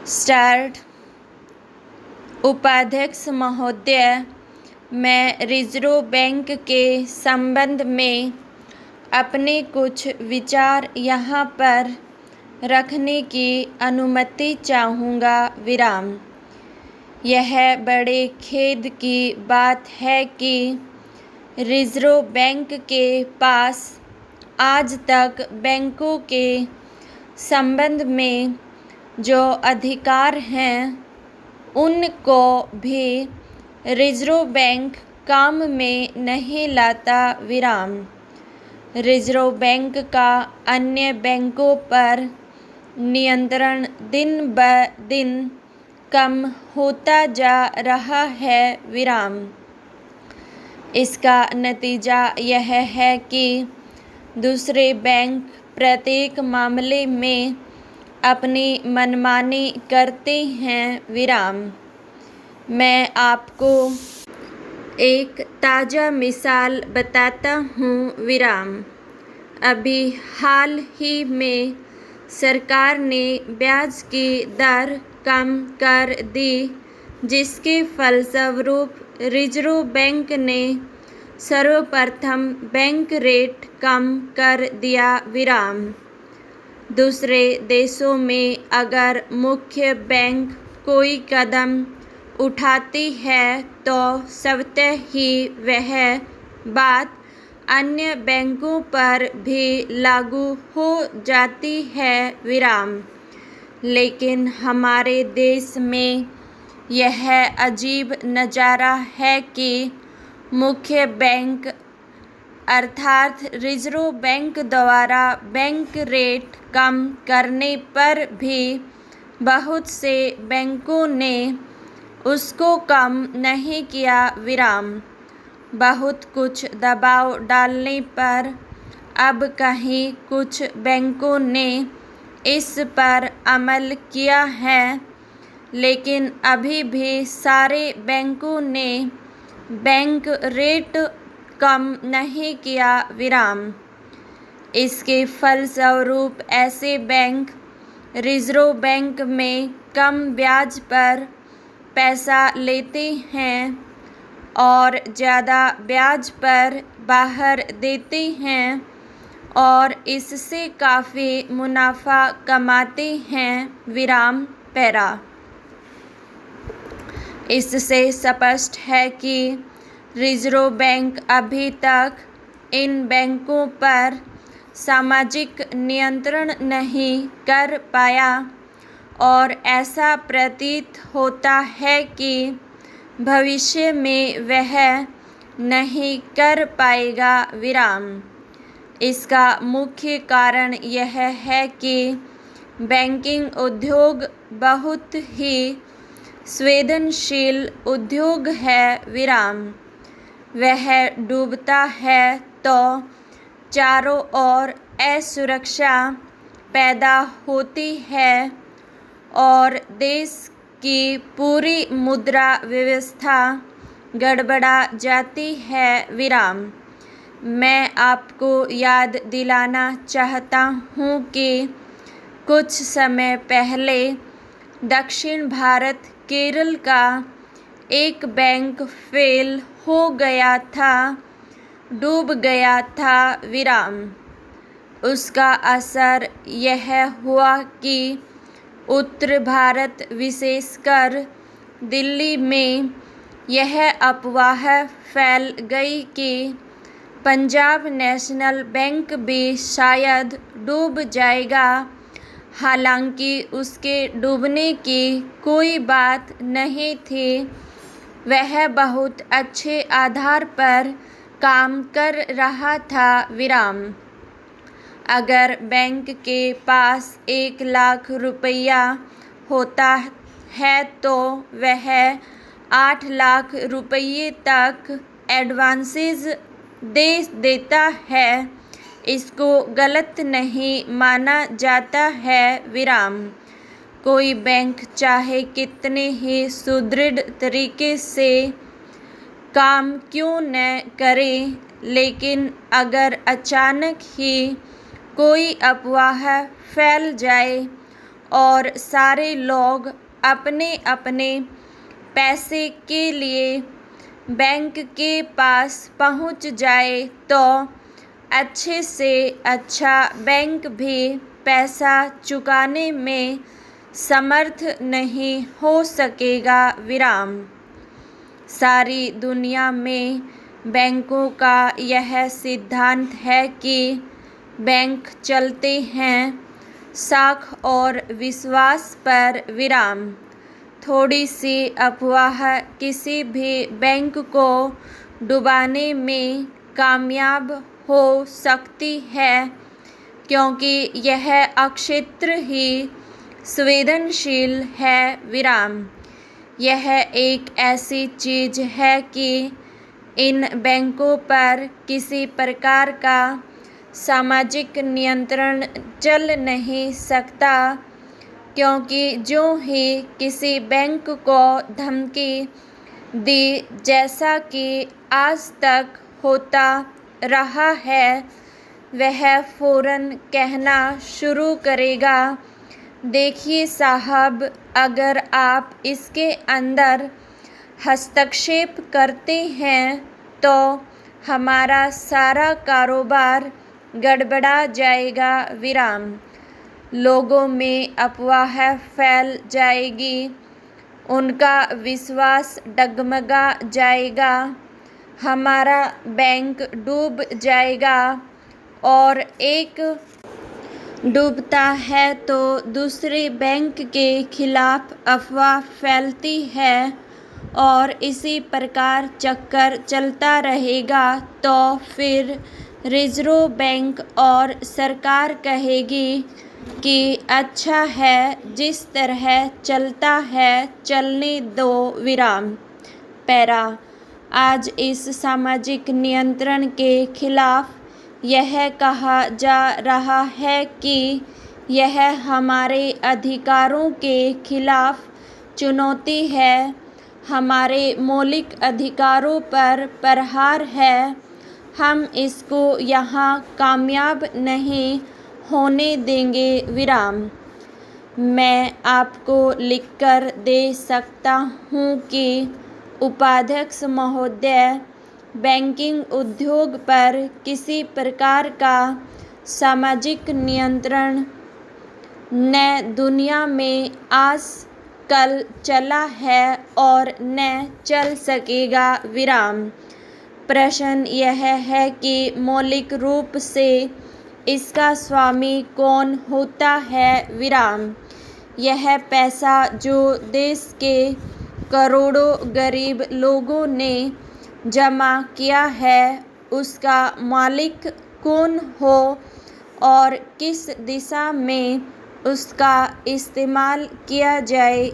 Start. उपाध्यक्ष महोदय, मैं रिजर्व बैंक के संबंध में अपने कुछ विचार यहाँ पर रखने की अनुमति चाहूँगा। विराम। यह बड़े खेद की बात है कि रिजर्व बैंक के पास आज तक बैंकों के संबंध में जो अधिकार हैं उनको भी रिजर्व बैंक काम में नहीं लाता। विराम। रिजर्व बैंक का अन्य बैंकों पर नियंत्रण दिन ब दिन कम होता जा रहा है। विराम। इसका नतीजा यह है कि दूसरे बैंक प्रत्येक मामले में अपनी मनमानी करते हैं। विराम। मैं आपको एक ताज़ा मिसाल बताता हूँ। विराम। अभी हाल ही में सरकार ने ब्याज की दर कम कर दी, जिसके फलस्वरूप रिजर्व बैंक ने सर्वप्रथम बैंक रेट कम कर दिया। विराम। दूसरे देशों में अगर मुख्य बैंक कोई कदम उठाती है तो स्वतः ही वह बात अन्य बैंकों पर भी लागू हो जाती है। विराम। लेकिन हमारे देश में यह अजीब नज़ारा है कि मुख्य बैंक अर्थात रिजर्व बैंक द्वारा बैंक रेट कम करने पर भी बहुत से बैंकों ने उसको कम नहीं किया। विराम। बहुत कुछ दबाव डालने पर अब कहीं कुछ बैंकों ने इस पर अमल किया है, लेकिन अभी भी सारे बैंकों ने बैंक रेट कम नहीं किया। विराम। इसके फलस्वरूप ऐसे बैंक रिजर्व बैंक में कम ब्याज पर पैसा लेते हैं और ज़्यादा ब्याज पर बाहर देते हैं और इससे काफ़ी मुनाफा कमाते हैं। विराम। पैरा। इससे स्पष्ट है कि रिजर्व बैंक अभी तक इन बैंकों पर सामाजिक नियंत्रण नहीं कर पाया और ऐसा प्रतीत होता है कि भविष्य में वह नहीं कर पाएगा। विराम। इसका मुख्य कारण यह है कि बैंकिंग उद्योग बहुत ही संवेदनशील उद्योग है। विराम। वह डूबता है तो चारों ओर असुरक्षा पैदा होती है और देश की पूरी मुद्रा व्यवस्था गड़बड़ा जाती है। विराम। मैं आपको याद दिलाना चाहता हूँ कि कुछ समय पहले दक्षिण भारत केरल का एक बैंक फेल हो गया था, डूब गया था। विराम। उसका असर यह हुआ कि उत्तर भारत विशेषकर दिल्ली में यह अफवाह फैल गई कि पंजाब नेशनल बैंक भी शायद डूब जाएगा। हालांकि उसके डूबने की कोई बात नहीं थी। वह बहुत अच्छे आधार पर काम कर रहा था। विराम। अगर बैंक के पास 1 लाख रुपया होता है तो वह 8 लाख रुपये तक एडवांसेस दे देता है। इसको गलत नहीं माना जाता है। विराम। कोई बैंक चाहे कितने ही सुदृढ़ तरीके से काम क्यों न करे, लेकिन अगर अचानक ही कोई अफवाह फैल जाए और सारे लोग अपने अपने पैसे के लिए बैंक के पास पहुंच जाए तो अच्छे से अच्छा बैंक भी पैसा चुकाने में समर्थ नहीं हो सकेगा। सारी दुनिया में बैंकों का यह सिद्धांत है कि बैंक चलते हैं साख और विश्वास पर। थोड़ी सी अफवाह किसी भी बैंक को डुबाने में कामयाब हो सकती है, क्योंकि यह अक्षेत्र ही संवेदनशील है। यह एक ऐसी चीज है कि इन बैंकों पर किसी प्रकार का सामाजिक नियंत्रण चल नहीं सकता, क्योंकि जो ही किसी बैंक को धमकी दी, जैसा कि आज तक होता रहा है, वह फौरन कहना शुरू करेगा, देखिए साहब, अगर आप इसके अंदर हस्तक्षेप करते हैं तो हमारा सारा कारोबार गड़बड़ा जाएगा। लोगों में अफवाह फैल जाएगी, उनका विश्वास डगमगा जाएगा, हमारा बैंक डूब जाएगा। और एक डूबता है तो दूसरे बैंक के खिलाफ अफवाह फैलती है और इसी प्रकार चक्कर चलता रहेगा। तो फिर रिजर्व बैंक और सरकार कहेगी कि अच्छा है, जिस तरह चलता है चलने दो। पैरा आज इस सामाजिक नियंत्रण के खिलाफ यह कहा जा रहा है कि यह हमारे अधिकारों के खिलाफ चुनौती है, हमारे मौलिक अधिकारों पर प्रहार है। हम इसको यहाँ कामयाब नहीं होने देंगे। मैं आपको लिखकर दे सकता हूँ कि उपाध्यक्ष महोदय, बैंकिंग उद्योग पर किसी प्रकार का सामाजिक नियंत्रण न दुनिया में आज कल चला है और न चल सकेगा। प्रश्न यह है कि मौलिक रूप से इसका स्वामी कौन होता है। यह पैसा जो देश के करोड़ों गरीब लोगों ने जमा किया है, उसका मालिक कौन हो और किस दिशा में उसका इस्तेमाल किया जाए।